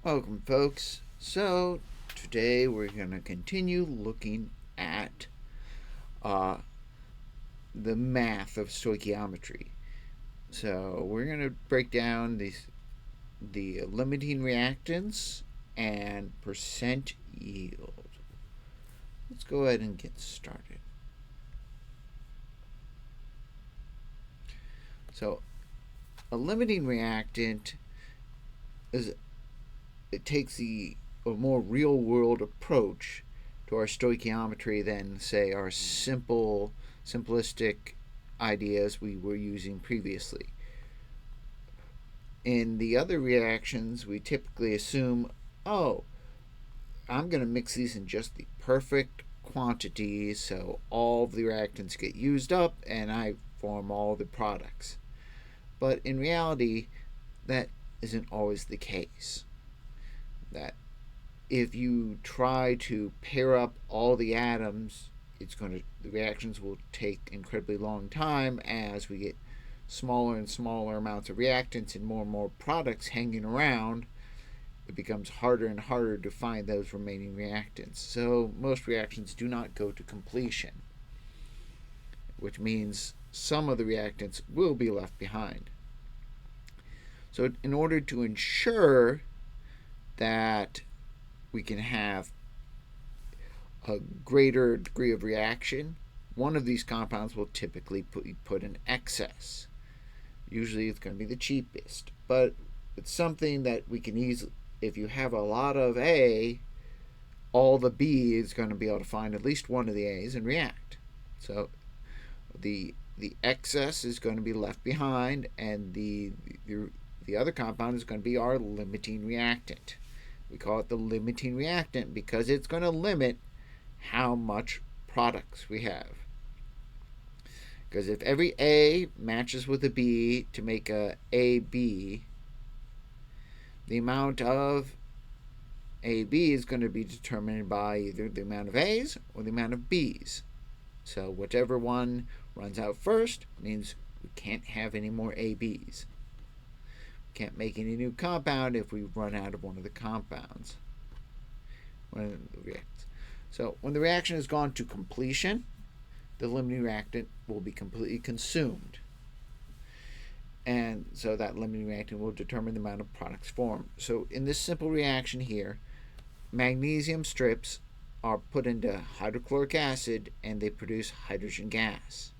Welcome, folks. So, today we're going to continue looking at uh, the math of stoichiometry. So, we're going to break down the limiting reactants and percent yield. Let's go ahead and get started. So, a limiting reactant is it takes a more real world approach to our stoichiometry than, say, our simplistic ideas we were using previously. In the other reactions, we typically assume, oh, I'm going to mix these in just the perfect quantities so all of the reactants get used up and I form all the products. But in reality, that isn't always the case. That if you try to pair up all the atoms, the reactions will take incredibly long time as we get smaller and smaller amounts of reactants and more products hanging around. It becomes harder and harder to find those remaining reactants. So most reactions do not go to completion, which means some of the reactants will be left behind. So in order to ensure that we can have a greater degree of reaction, one of these compounds will typically put in excess. Usually it's going to be the cheapest, but it's something that we can easily, if you have a lot of A, all the B is going to be able to find at least one of the A's and react. So the excess is going to be left behind, and the other compound is going to be our limiting reactant. We call it the limiting reactant because it's going to limit how much products we have. Because if every A matches with a B to make a AB, the amount of AB is going to be determined by either the amount of A's or the amount of B's. So whichever one runs out first means we can't have any more ABs. We can't make any new compound if we run out of one of the compounds. So when the reaction has gone to completion, the limiting reactant will be completely consumed. And so that limiting reactant will determine the amount of products formed. So in this simple reaction here, magnesium strips are put into hydrochloric acid and they produce hydrogen gas.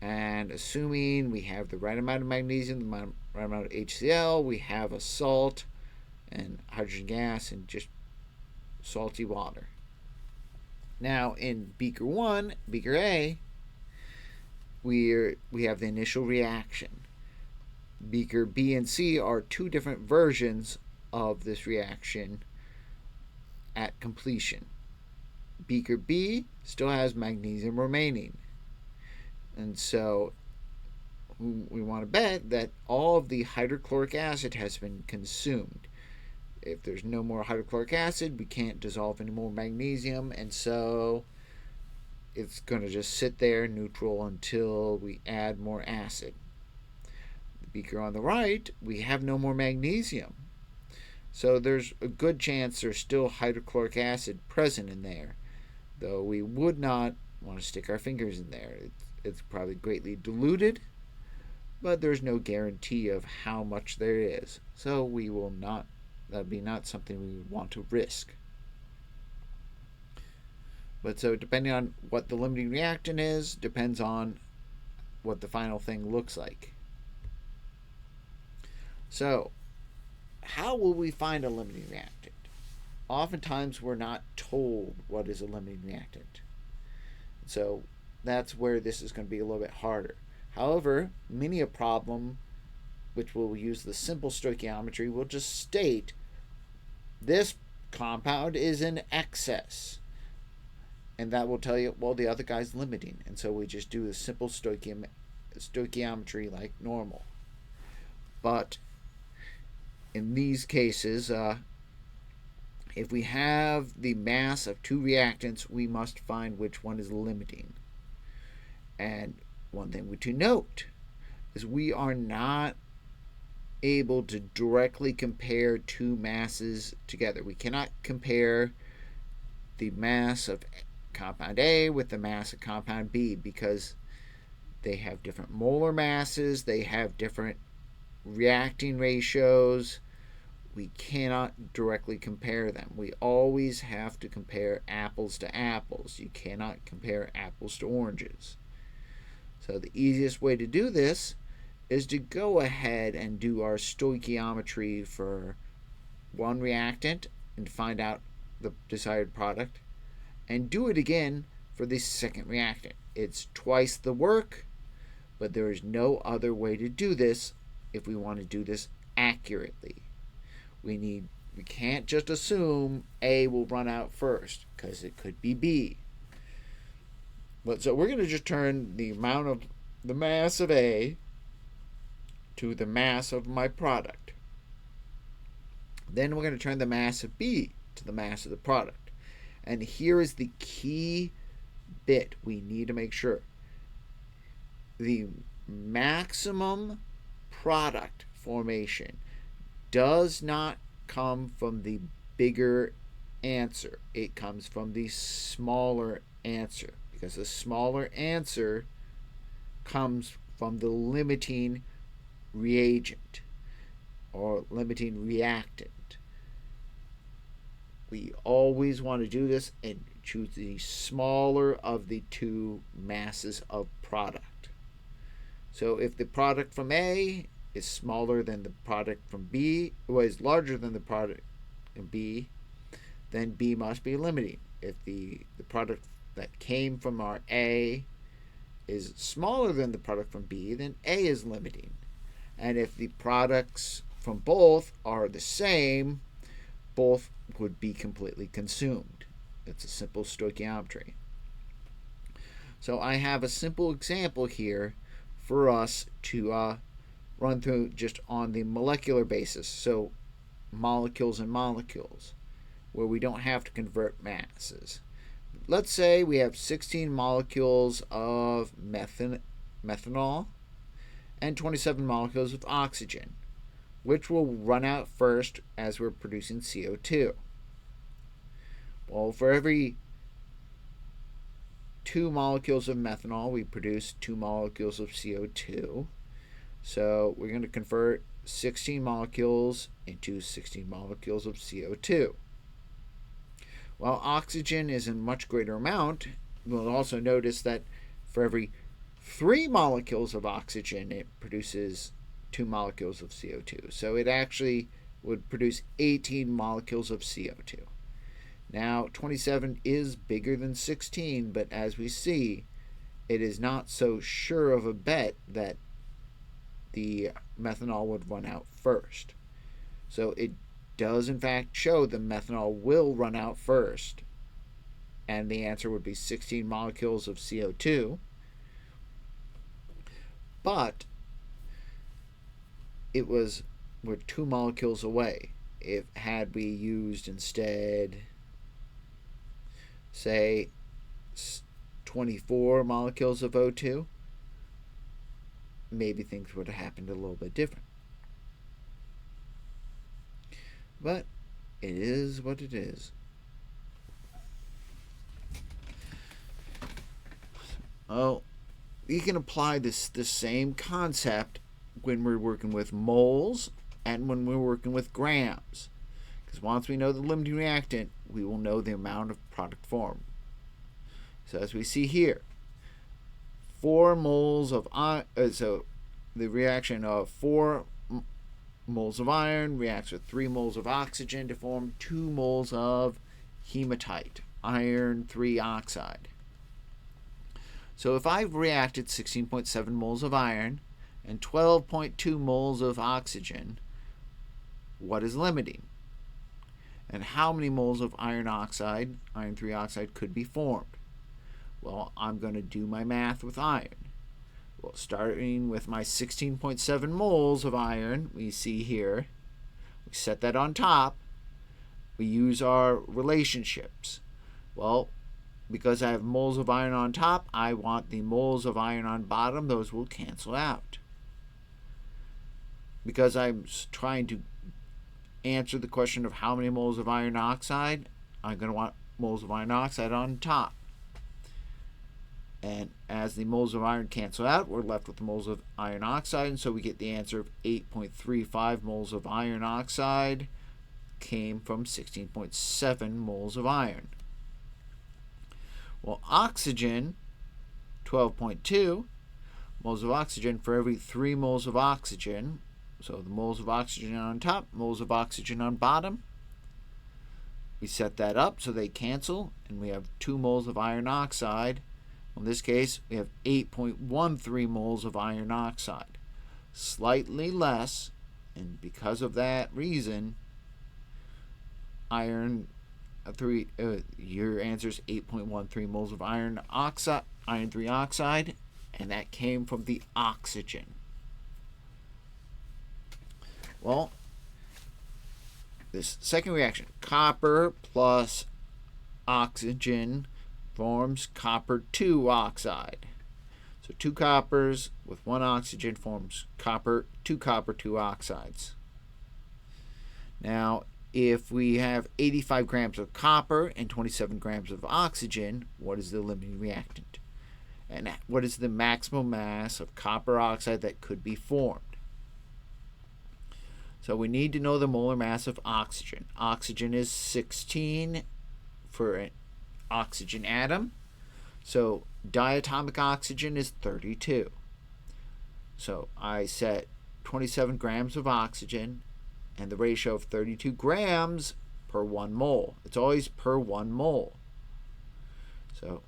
And assuming we have the right amount of magnesium, the right amount of HCl, we have a salt and hydrogen gas and just salty water. Now in beaker 1, beaker A, we have the initial reaction. Beaker B and C are two different versions of this reaction at completion. Beaker B still has magnesium remaining. And so we want to bet that all of the hydrochloric acid has been consumed. If there's no more hydrochloric acid, we can't dissolve any more magnesium, and so it's going to just sit there neutral until we add more acid. The beaker on the right, we have no more magnesium. So there's a good chance there's still hydrochloric acid present in there, though we would not want to stick our fingers in there. It's probably greatly diluted, but there's no guarantee of how much there is. So we will not, that'd be not something we would want to risk. But so depending on what the limiting reactant is, depends on what the final thing looks like. So how will we find a limiting reactant? Oftentimes we're not told what is a limiting reactant. So that's where this is going to be a little bit harder. However, many a problem which will use the simple stoichiometry will just state this compound is in excess. And that will tell you, well, the other guy's limiting. And so we just do the simple stoichiometry like normal. But in these cases, if we have the mass of two reactants, we must find which one is limiting. And one thing to note is we are not able to directly compare two masses together. We cannot compare the mass of compound A with the mass of compound B because they have different molar masses, they have different reacting ratios. We cannot directly compare them. We always have to compare apples to apples. You cannot compare apples to oranges. So the easiest way to do this is to go ahead and do our stoichiometry for one reactant and find out the desired product, and do it again for the second reactant. It's twice the work, but there is no other way to do this if we want to do this accurately. We can't just assume A will run out first because it could be B. But so we're going to just turn the amount of the mass of A to the mass of my product. Then we're going to turn the mass of B to the mass of the product. And here is the key bit we need to make sure. The maximum product formation does not come from the bigger answer. It comes from the smaller answer, because the smaller answer comes from the limiting reagent or limiting reactant. We always want to do this and choose the smaller of the two masses of product. So if the product from A is smaller than the product from B, or is larger than the product in B, then B must be limiting. If the product that came from our A is smaller than the product from B, then A is limiting. And if the products from both are the same, both would be completely consumed. It's a simple stoichiometry. So I have a simple example here for us to run through just on the molecular basis. So molecules and molecules, where we don't have to convert masses. Let's say we have 16 molecules of methanol and 27 molecules of oxygen, which will run out first as we're producing CO2. Well, for every 2 molecules of methanol, we produce 2 molecules of CO2. So we're going to convert 16 molecules into 16 molecules of CO2. While oxygen is in much greater amount, we'll also notice that for every 3 molecules of oxygen, it produces 2 molecules of CO2. So it actually would produce 18 molecules of CO2. Now, 27 is bigger than 16, but as we see, it is not so sure of a bet that the methanol would run out first. So it does in fact show the methanol will run out first, and the answer would be 16 molecules of CO2. But we're 2 molecules away. If had we used instead, say, 24 molecules of O2, maybe things would have happened a little bit different. But it is what it is. Oh, we can apply the same concept when we're working with moles and when we're working with grams. Because once we know the limiting reactant, we will know the amount of product formed. So as we see here, 4 moles of so the reaction of 4 moles of iron reacts with 3 moles of oxygen to form 2 moles of hematite, iron 3 oxide. So if I've reacted 16.7 moles of iron and 12.2 moles of oxygen, what is limiting? And how many moles of iron oxide, iron 3 oxide, could be formed? Well, I'm going to do my math with iron. Well, starting with my 16.7 moles of iron, we see here, we set that on top. We use our relationships. Well, because I have moles of iron on top, I want the moles of iron on bottom. Those will cancel out. because I'm trying to answer the question of how many moles of iron oxide, I'm going to want moles of iron oxide on top. And as the moles of iron cancel out, we're left with the moles of iron oxide, and so we get the answer of 8.35 moles of iron oxide came from 16.7 moles of iron. Well, oxygen, 12.2 moles of oxygen for every 3 moles of oxygen. So the moles of oxygen on top, moles of oxygen on bottom. We set that up so they cancel, and we have 2 moles of iron oxide. In this case, we have 8.13 moles of iron oxide. Slightly less, and because of that reason, your answer is 8.13 moles of iron 3 oxide, and that came from the oxygen. Well, this second reaction, copper plus oxygen forms copper 2 oxide. So 2 coppers with 1 oxygen forms 2 copper 2 oxides. Now, if we have 85 grams of copper and 27 grams of oxygen, what is the limiting reactant? And what is the maximum mass of copper oxide that could be formed? So we need to know the molar mass of oxygen. Oxygen is 16 for an oxygen atom. So diatomic oxygen is 32. So I set 27 grams of oxygen and the ratio of 32 grams per 1 mole. It's always per 1 mole. So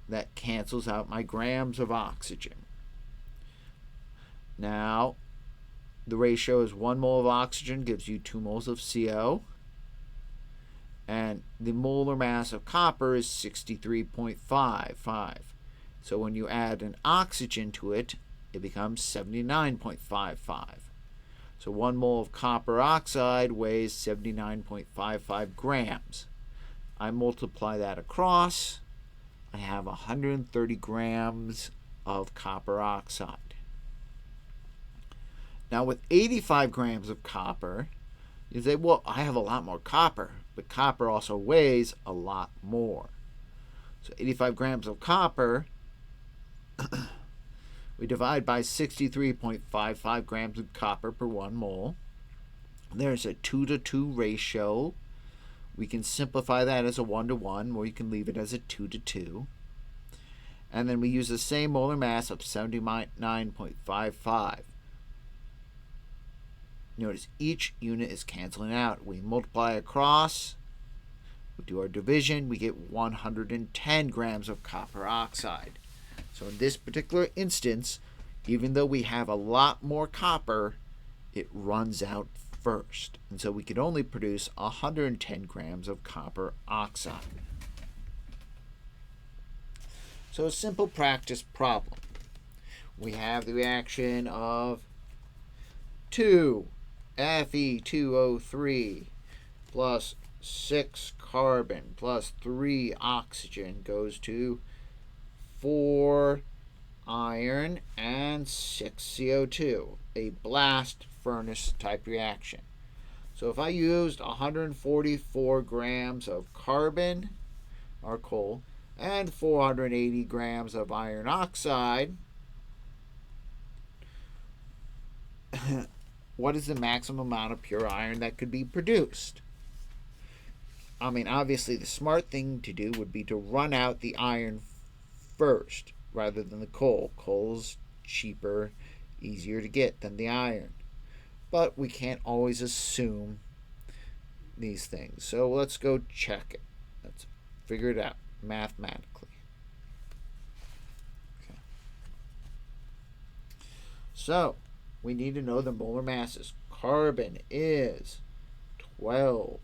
that cancels out my grams of oxygen. Now, the ratio is 1 mole of oxygen gives you 2 moles of CO. And the molar mass of copper is 63.55. So when you add an oxygen to it, it becomes 79.55. So 1 mole of copper oxide weighs 79.55 grams. I multiply that across. I have 130 grams of copper oxide. Now with 85 grams of copper, you say, well, I have a lot more copper, but copper also weighs a lot more. So 85 grams of copper, we divide by 63.55 grams of copper per 1 mole. There's a 2-to-2 ratio. We can simplify that as a 1-to-1, or you can leave it as a 2-to-2. And then we use the same molar mass of 79.55. Notice each unit is canceling out. We multiply across, we do our division, we get 110 grams of copper oxide. So in this particular instance, even though we have a lot more copper, it runs out first. And so we can only produce 110 grams of copper oxide. So a simple practice problem. We have the reaction of 2 Fe2O3 plus 6 carbon plus 3 oxygen goes to 4 iron and 6 CO2, a blast furnace type reaction. So if I used 144 grams of carbon, or coal, and 480 grams of iron oxide, what is the maximum amount of pure iron that could be produced? I mean, obviously the smart thing to do would be to run out the iron first rather than the coal. Coal's cheaper, easier to get than the iron. But we can't always assume these things. So let's go check it. Let's figure it out mathematically. Okay. So we need to know the molar masses. Carbon is 12.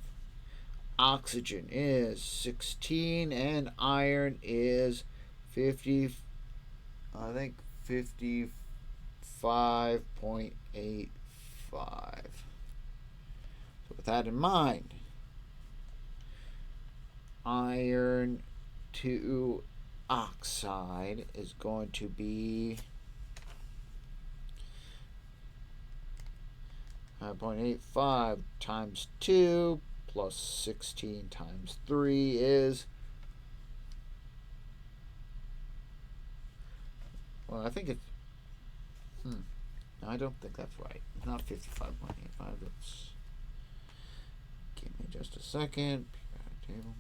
Oxygen is 16. And iron is 55.85. So with that in mind, iron to oxide is going to be 5.85 times 2 plus 16 times 3 is, well, I think it's, no, I don't think that's right. It's not 55.85. It's, give me just a second. Table.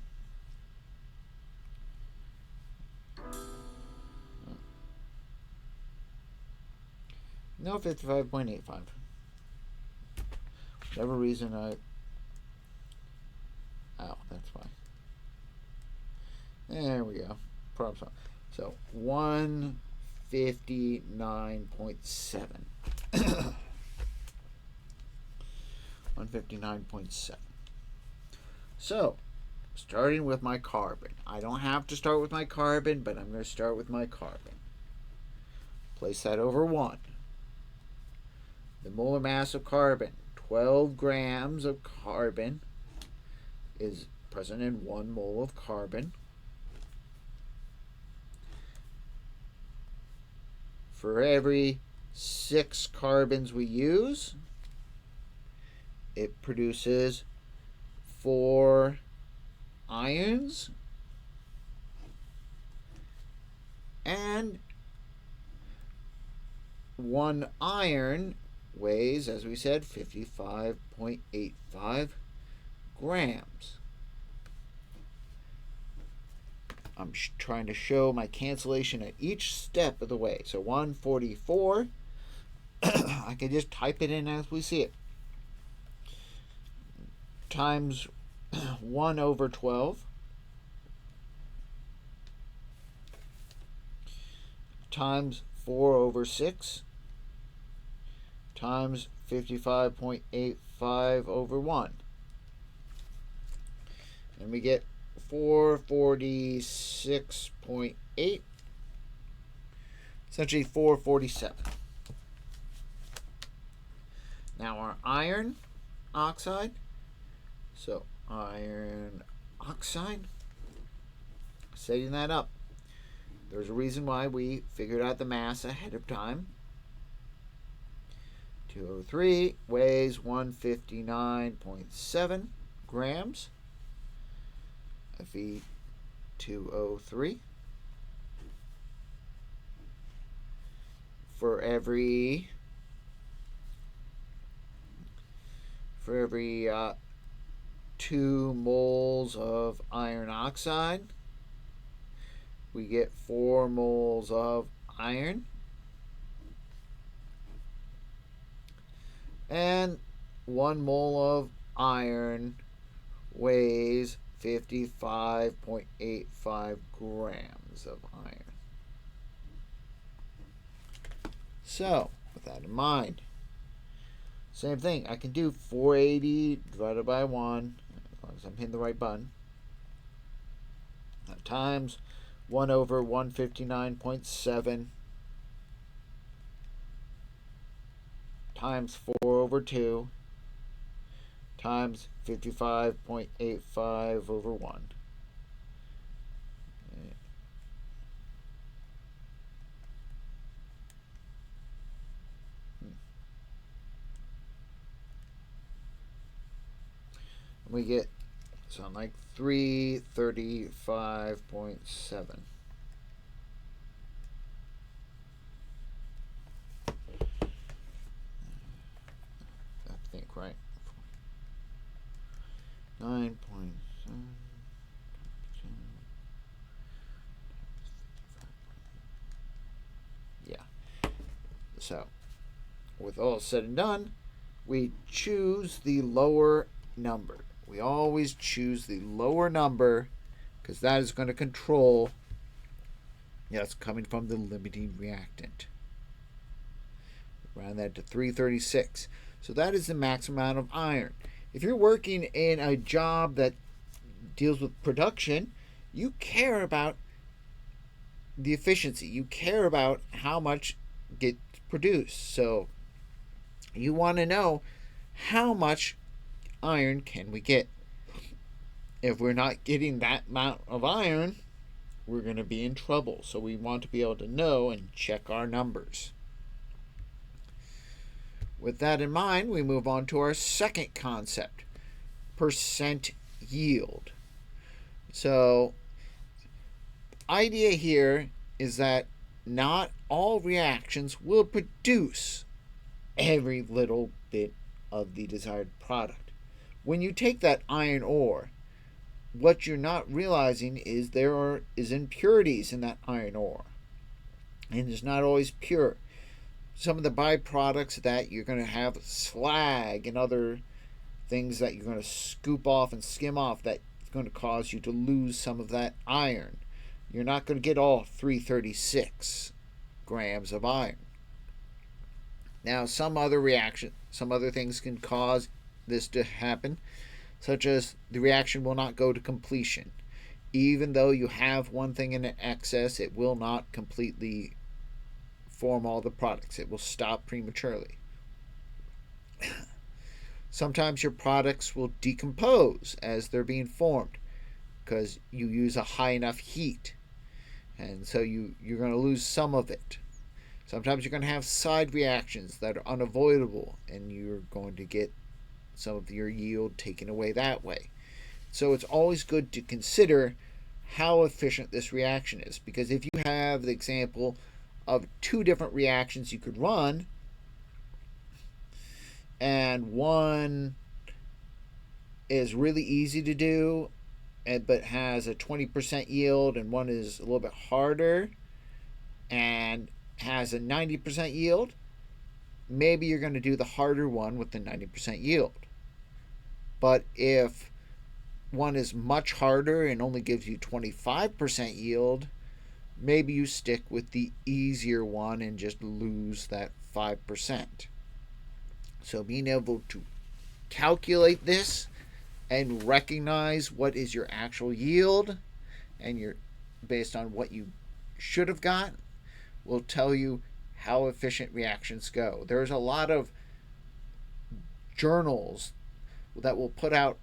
No, 55.85. Whatever reason oh, that's why. There we go. Problem solved. So 159.7. 159.7. So, starting with my carbon. I don't have to start with my carbon, but I'm going to start with my carbon. Place that over 1. The molar mass of carbon, 12 grams of carbon, is present in 1 mole of carbon. For every 6 carbons we use, it produces 4 irons and 1 iron weighs, as we said, 55.85 grams. I'm trying to show my cancellation at each step of the way. So 144, I can just type it in as we see it, times 1 over 12 times 4 over 6 times 55.85 over 1. And we get 446.8, essentially 447. Now our iron oxide, so iron oxide, setting that up. There's a reason why we figured out the mass ahead of time. 203 weighs 159.7 grams. Fe2O3. For every 2 moles of iron oxide, we get 4 moles of iron. And 1 mole of iron weighs 55.85 grams of iron. So, with that in mind, same thing. I can do 480 divided by 1, as long as I'm hitting the right button, times 1 over 159.7 times 4 over 2 times 55.85 over 1. We get something like 335.7. I think, right? 9.7. Yeah. So, with all said and done, we choose the lower number. We always choose the lower number because that is going to control, that's coming from the limiting reactant. Round that to 336. So that is the maximum amount of iron. If you're working in a job that deals with production, you care about the efficiency. You care about how much gets produced. So you want to know how much iron can we get. If we're not getting that amount of iron, we're going to be in trouble. So we want to be able to know and check our numbers. With that in mind, we move on to our second concept, percent yield. So, idea here is that not all reactions will produce every little bit of the desired product. When you take that iron ore, what you're not realizing is there is impurities in that iron ore, and it's not always pure. Some of the byproducts of that, you're going to have slag and other things that you're going to scoop off and skim off that's going to cause you to lose some of that iron. You're not going to get all 336 grams of iron. Now, some other things can cause this to happen, such as the reaction will not go to completion. Even though you have one thing in excess, it will not completely form all the products. It will stop prematurely. Sometimes your products will decompose as they're being formed because you use a high enough heat, and so you're going to lose some of it. Sometimes you're going to have side reactions that are unavoidable, and you're going to get some of your yield taken away that way. So it's always good to consider how efficient this reaction is, because if you have the example of two different reactions you could run, and one is really easy to do but has a 20% yield, and one is a little bit harder and has a 90% yield, maybe you're going to do the harder one with the 90% yield. But if one is much harder and only gives you 25% yield, maybe you stick with the easier one and just lose that 5%. So being able to calculate this and recognize what is your actual yield and your based on what you should have got will tell you how efficient reactions go. There's a lot of journals that will put out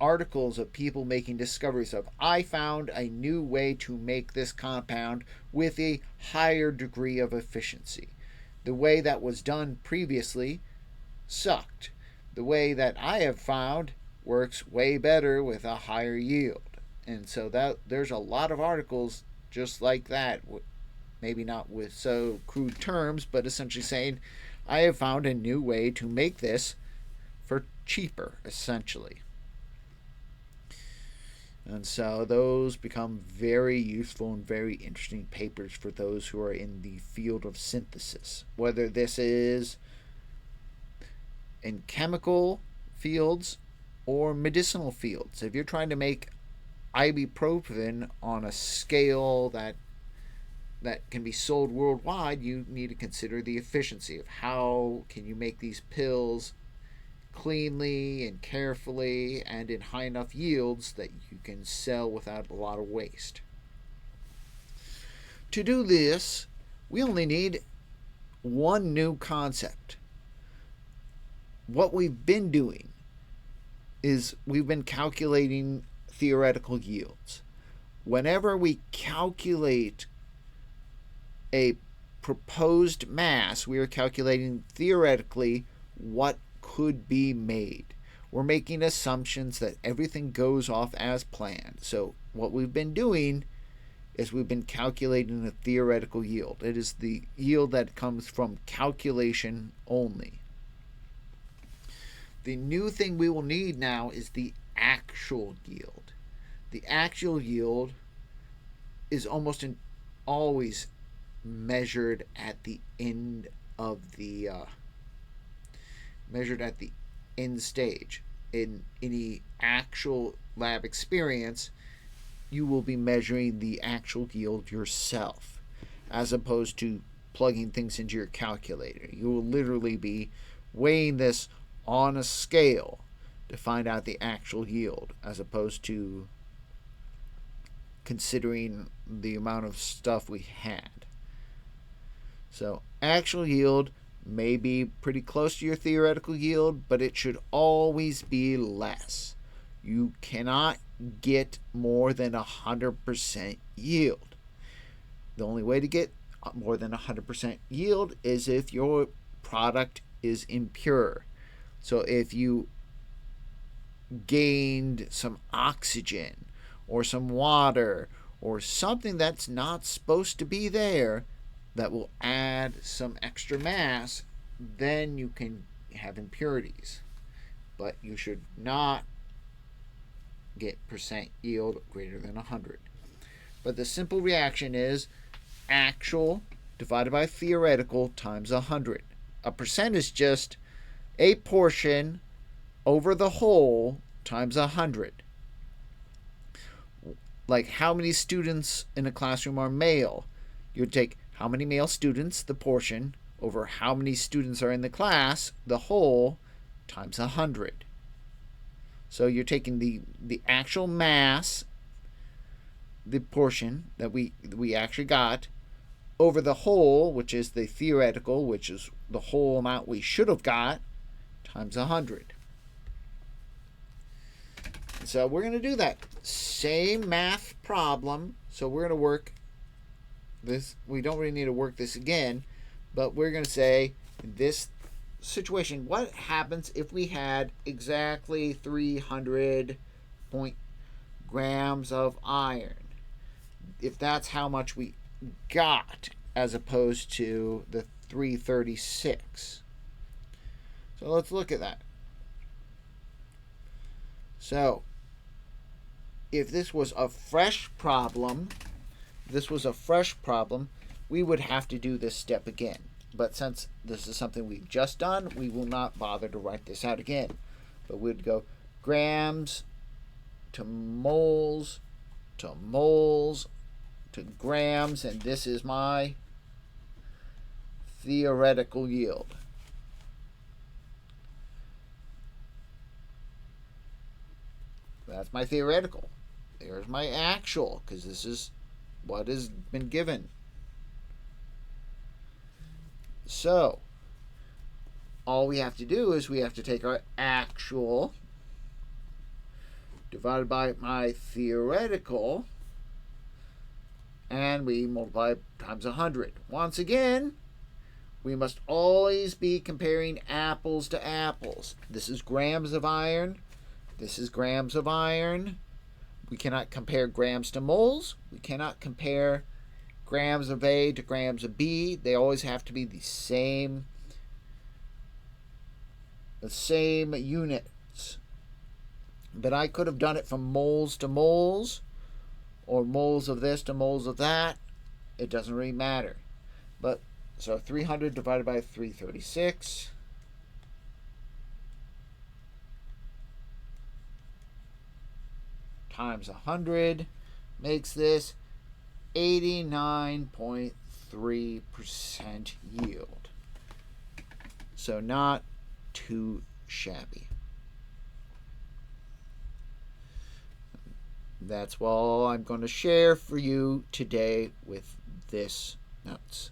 articles of people making discoveries of, I found a new way to make this compound with a higher degree of efficiency. The way that was done previously sucked. The way that I have found works way better with a higher yield. And so that there's a lot of articles just like that, maybe not with so crude terms, but essentially saying, I have found a new way to make this for cheaper, essentially. And so those become very useful and very interesting papers for those who are in the field of synthesis, whether this is in chemical fields or medicinal fields. If you're trying to make ibuprofen on a scale that can be sold worldwide, you need to consider the efficiency of how can you make these pills cleanly and carefully and in high enough yields that you can sell without a lot of waste. To do this, we only need one new concept. What we've been doing is we've been calculating theoretical yields. Whenever we calculate a proposed mass, we are calculating theoretically what could be made. We're making assumptions that everything goes off as planned. So what we've been doing is we've been calculating a theoretical yield. It is the yield that comes from calculation only. The new thing we will need now is the actual yield. The actual yield is almost always measured at the end of the end stage. In any actual lab experience, you will be measuring the actual yield yourself, as opposed to plugging things into your calculator. You will literally be weighing this on a scale to find out the actual yield, as opposed to considering the amount of stuff we had. So actual yield may be pretty close to your theoretical yield, but it should always be less. You cannot get more than 100% yield. The only way to get more than 100% yield is if your product is impure. So if you gained some oxygen or some water or something that's not supposed to be there that will add some extra mass, then you can have impurities. But you should not get percent yield greater than 100. But the simple reaction is actual divided by theoretical times 100. A percent is just a portion over the whole times 100. Like how many students in a classroom are male? You would take how many male students, the portion, over how many students are in the class, the whole, times 100. So you're taking the actual mass, the portion that we actually got, over the whole, which is the theoretical, which is the whole amount we should have got, times 100. So we're going to do that same math problem. So we're going to work this. We don't really need to work this again, but we're going to say in this situation, what happens if we had exactly 300 grams of iron? If that's how much we got as opposed to the 336. So let's look at that. So if this was a fresh problem, we would have to do this step again. But since this is something we've just done, we will not bother to write this out again. But we'd go grams to moles to moles to grams, and this is my theoretical yield. That's my theoretical. There's my actual, because this is what has been given. So, all we have to do is we have to take our actual divided by my theoretical, and we multiply times 100. Once again, we must always be comparing apples to apples. This is grams of iron. This is grams of iron. We cannot compare grams to moles. We cannot compare grams of A to grams of B. They always have to be the same units. But I could have done it from moles to moles, or moles of this to moles of that. It doesn't really matter. But so 300 divided by 336 times 100 makes this 89.3% yield. So not too shabby. That's all I'm going to share for you today with this notes.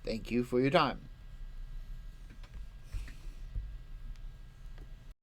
Thank you for your time.